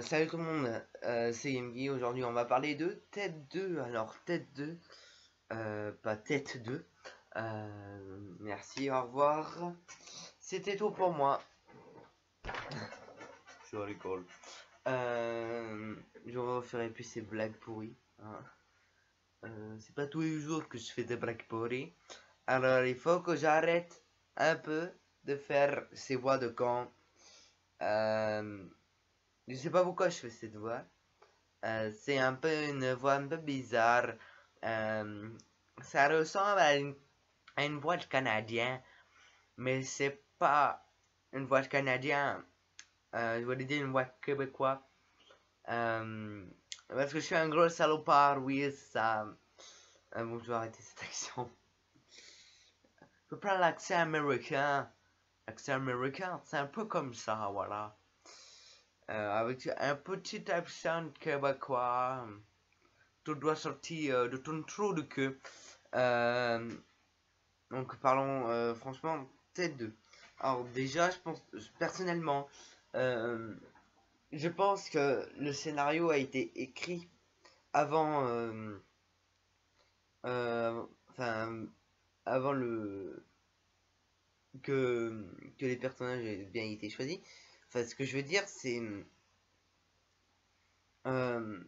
Salut tout le monde, c'est Yemgi. Aujourd'hui on va parler de Tête 2. Alors Tête 2, pas Tête 2. Merci, au revoir. C'était tout pour moi. Je rigole. Je referai plus ces blagues pourries, hein. C'est pas tous les jours que je fais des blagues pourries. Alors il faut que j'arrête un peu de faire ces voix de con. Je sais pas pourquoi je fais cette voix. C'est un peu une voix un peu bizarre. Euh, Ça ressemble à une voix de Canadien, mais c'est pas une voix de Canadien. Je voulais dire une voix québécoise. Parce que je suis un gros salopard, oui, ça. Bon, je vais arrêter cette action. Je peux prendre l'accent américain. L'accent américain, c'est un peu comme ça, voilà. Avec un petit accent québécois. Tout doit sortir de ton trou de queue. Donc parlons franchement Tête 2. Alors déjà, je pense personnellement, je pense que le scénario a été écrit avant, enfin avant que les personnages aient bien été choisis. Enfin, ce que je veux dire, c'est, je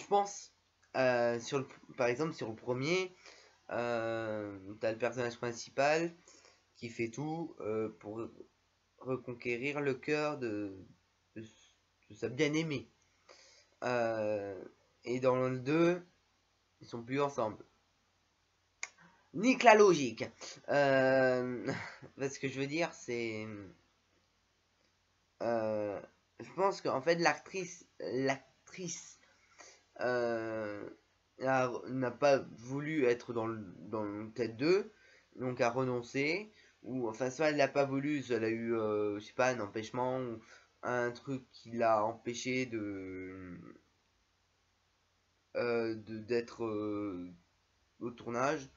pense, par exemple sur le premier. T'as le personnage principal qui fait tout pour reconquérir le cœur de, de sa bien-aimée. Et dans le 2, ils sont plus ensemble. Nique la logique. Ce que je veux dire, c'est... je pense qu'en fait, l'actrice n'a pas voulu être dans le Tête 2, donc a renoncé, ou enfin soit elle n'a pas voulu, soit elle a eu je sais pas, un empêchement ou un truc qui l'a empêché d'être au tournage.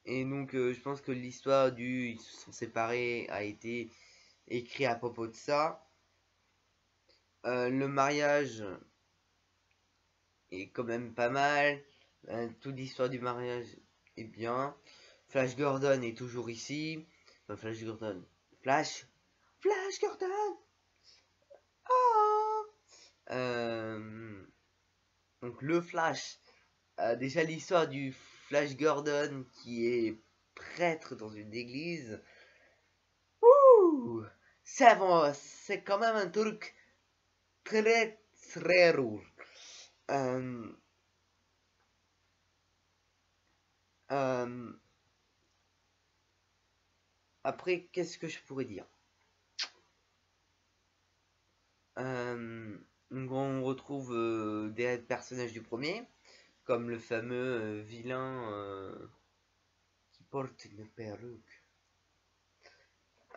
Et donc je pense que l'histoire du ils se sont séparés a été écrit à propos de ça. Le mariage est quand même pas mal. Toute l'histoire du mariage est bien. Flash Gordon est toujours ici. Enfin, Flash Gordon. Flash Gordon. Oh. Donc le Flash. Déjà l'histoire du Flash Gordon qui est prêtre dans une église. Ouh, c'est quand même un truc très très lourd. Euh, euh, Après, qu'est-ce que je pourrais dire? Donc on retrouve des personnages du premier, comme le fameux vilain qui porte une perruque.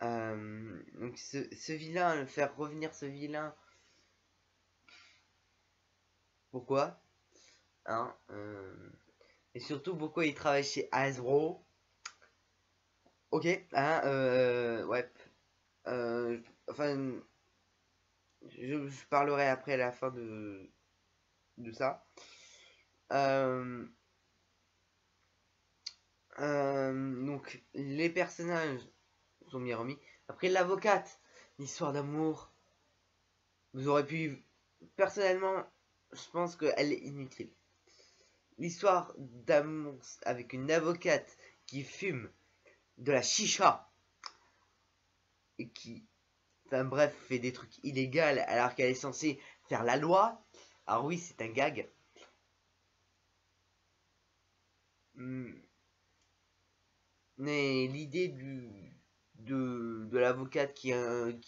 Donc ce vilain, faire revenir ce vilain, pourquoi? Hein, et surtout pourquoi il travaille chez Hasbro. Ok, hein, ouais. Enfin, je parlerai après à la fin de ça. Donc les personnages sont bien remis. Après l'avocate, l'histoire d'amour, vous aurez pu... Personnellement, je pense qu'elle est inutile. L'histoire d'amour avec une avocate qui fume de la chicha et qui, enfin bref, fait des trucs illégaux alors qu'elle est censée faire la loi. Alors oui, c'est un gag. Mais l'idée de l'avocate qui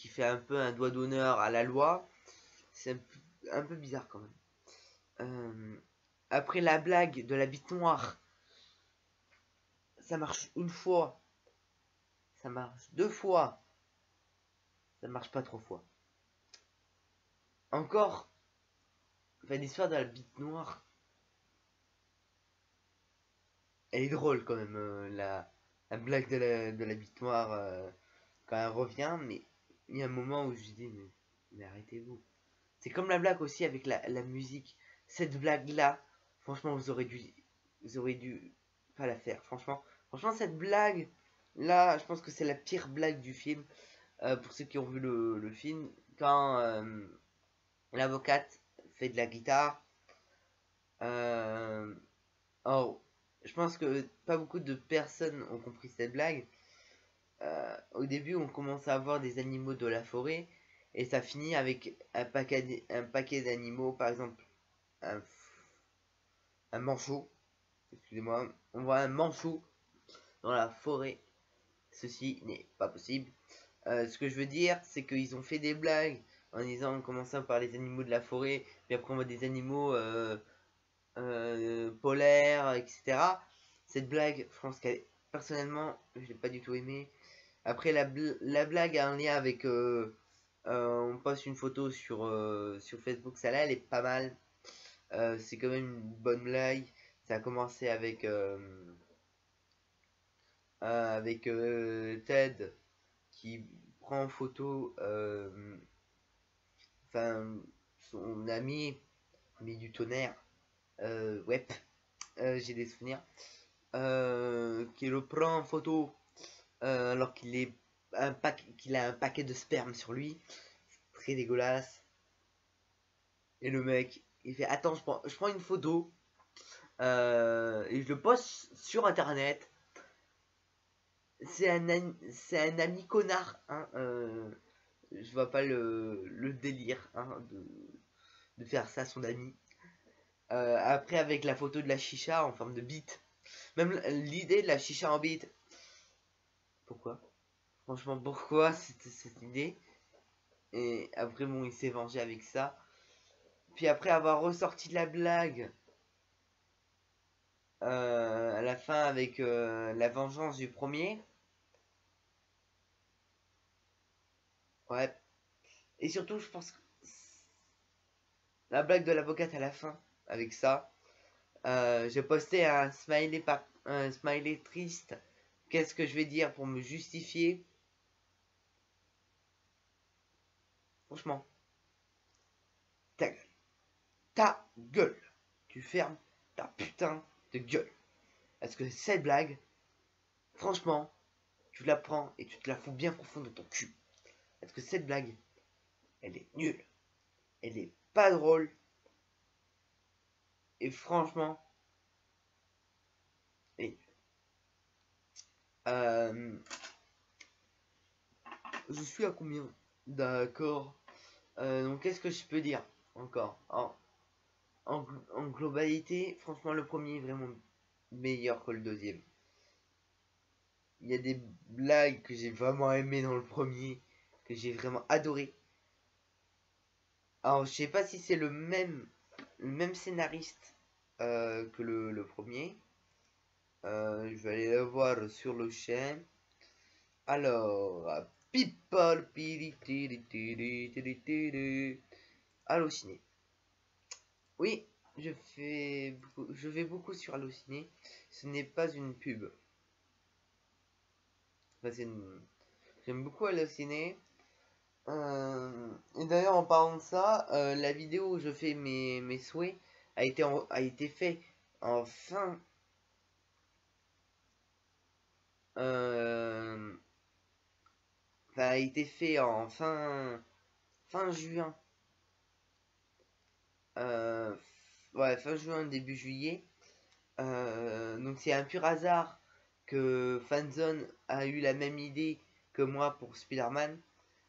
fait un peu un doigt d'honneur à la loi, c'est un peu bizarre quand même. Après la blague de la bite noire, ça marche une fois, ça marche deux fois, ça marche pas trois fois. Encore, enfin, l'histoire de la bite noire, elle est drôle quand même, la blague de la bite noire quand elle revient, mais il y a un moment où je dis mais arrêtez-vous. C'est comme la blague aussi avec la musique. Cette blague-là, franchement, vous aurez dû pas la faire. Franchement, cette blague-là, je pense que c'est la pire blague du film. Pour ceux qui ont vu le film, quand l'avocate fait de la guitare. Or, je pense que pas beaucoup de personnes ont compris cette blague. Au début, on commence à avoir des animaux de la forêt et ça finit avec un paquet d'animaux, par exemple un, un manchot. Excusez-moi, on voit un manchot dans la forêt. Ceci n'est pas possible. Ce que je veux dire, c'est qu'ils ont fait des blagues en disant, en commençant par les animaux de la forêt, puis après on voit des animaux polaires, etc. Cette blague, je pense qu'elle, personnellement, je l'ai pas du tout aimé. Après, la blague a un lien avec. On poste une photo sur Facebook, ça là, elle est pas mal. C'est quand même une bonne blague. Ça a commencé avec Ted qui prend en photo son ami du tonnerre. Ouais, j'ai des souvenirs. Qui le prend en photo alors qu'il a un paquet de sperme sur lui. Très dégueulasse. Et le mec, il fait attends, je prends une photo et je le poste sur internet. C'est un ami connard. Hein, je vois pas le délire hein, de faire ça à son ami. Après, avec la photo de la chicha en forme de bite. Même l'idée de la chicha en bite. Pourquoi? Franchement, pourquoi cette idée? Et après, bon, il s'est vengé avec ça. Puis après avoir ressorti de la blague à la fin avec la vengeance du premier. Ouais. Et surtout, je pense que la blague de l'avocate à la fin avec ça. J'ai posté un smiley triste. Qu'est-ce que je vais dire pour me justifier? Franchement, ta gueule. Ta gueule. Tu fermes ta putain de gueule. Parce que cette blague, franchement, tu la prends et tu te la fous bien profond dans ton cul. Parce que cette blague, elle est nulle. Elle est pas drôle. Et franchement, elle est nulle. Je suis à combien? D'accord. Donc qu'est-ce que je peux dire encore en globalité, franchement, le premier est vraiment meilleur que le deuxième. Il y a des blagues que j'ai vraiment aimé dans le premier, que j'ai vraiment adoré. Alors, je sais pas si c'est le même scénariste que le premier. Je vais aller le voir sur le chaîne. Alors, People Allociné. Oui, je vais beaucoup sur Allociné. Ce n'est pas une pub. Enfin, j'aime beaucoup Allociné. Et d'ailleurs, en parlant de ça, la vidéo où je fais mes souhaits a été fait en euh, a été fait en fin juin. Ouais, fin juin, début juillet. Donc c'est un pur hasard que Fanzone a eu la même idée que moi pour Spider-Man.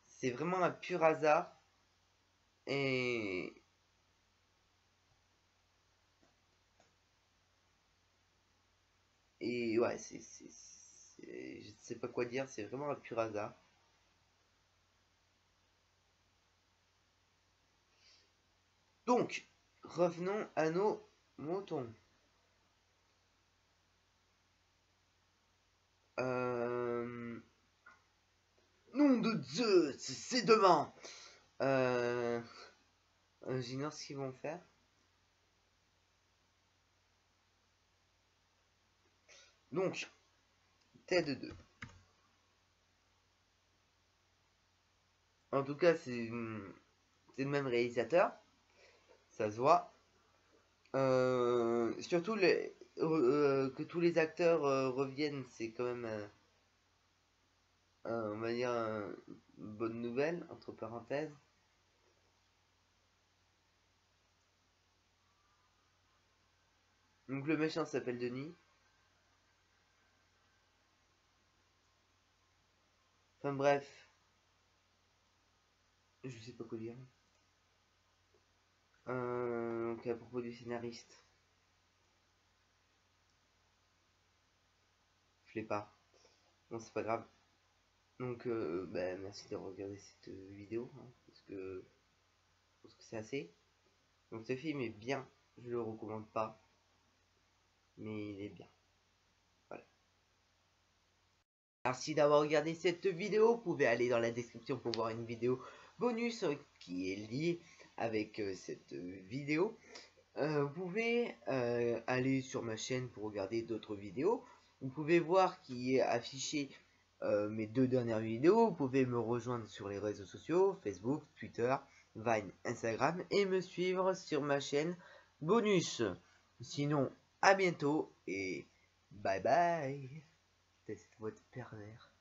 C'est vraiment un pur hasard. Et ouais, je ne sais pas quoi dire, c'est vraiment un pur hasard. Donc, revenons à nos moutons. Nom de Zeus, c'est demain. J'ignore ce qu'ils vont faire. Donc, TED 2. En tout cas, c'est le même réalisateur, ça se voit. Surtout que tous les acteurs reviennent, c'est quand même, on va dire, une bonne nouvelle, entre parenthèses. Donc le méchant s'appelle Denis. Enfin bref, je sais pas quoi dire. Donc à propos du scénariste, je l'ai pas. Bon, c'est pas grave. Donc merci de regarder cette vidéo, hein, parce que je pense que c'est assez. Donc ce film est bien, je le recommande pas, mais il est bien. Voilà. Merci d'avoir regardé cette vidéo. Vous pouvez aller dans la description pour voir une vidéo bonus qui est liée avec cette vidéo. Vous pouvez aller sur ma chaîne pour regarder d'autres vidéos. Vous pouvez voir qui est affiché mes 2 dernières vidéos. Vous pouvez me rejoindre sur les réseaux sociaux, Facebook, Twitter, Vine, Instagram, et me suivre sur ma chaîne bonus. Sinon, à bientôt et bye bye. Cette voix de pervers.